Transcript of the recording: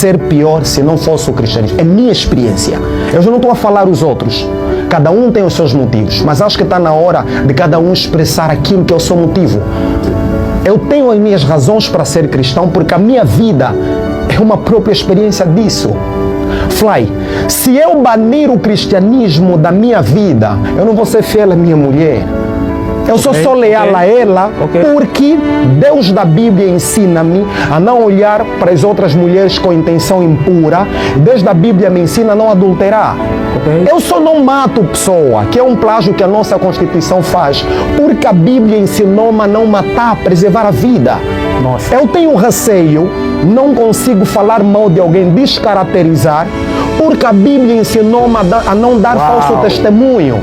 ser pior se não fosse o cristianismo. É minha experiência. Eu já não estou a falar os outros. Cada um tem os seus motivos, mas acho que está na hora de cada um expressar aquilo que é o seu motivo. Eu tenho as minhas razões para ser cristão porque a minha vida é uma própria experiência disso. Fly, se eu banir o cristianismo da minha vida, eu não vou ser fiel à minha mulher. Eu sou só leal a ela porque Deus da Bíblia ensina-me a não olhar para as outras mulheres com intenção impura. Deus da Bíblia me ensina a não adulterar. Eu só não mato pessoa, que é um plágio que a nossa Constituição faz, porque a Bíblia ensinou-me a não matar, a preservar a vida. Nossa. Eu tenho receio, não consigo falar mal de alguém, descaracterizar, porque a Bíblia ensinou-me a não dar falso testemunho.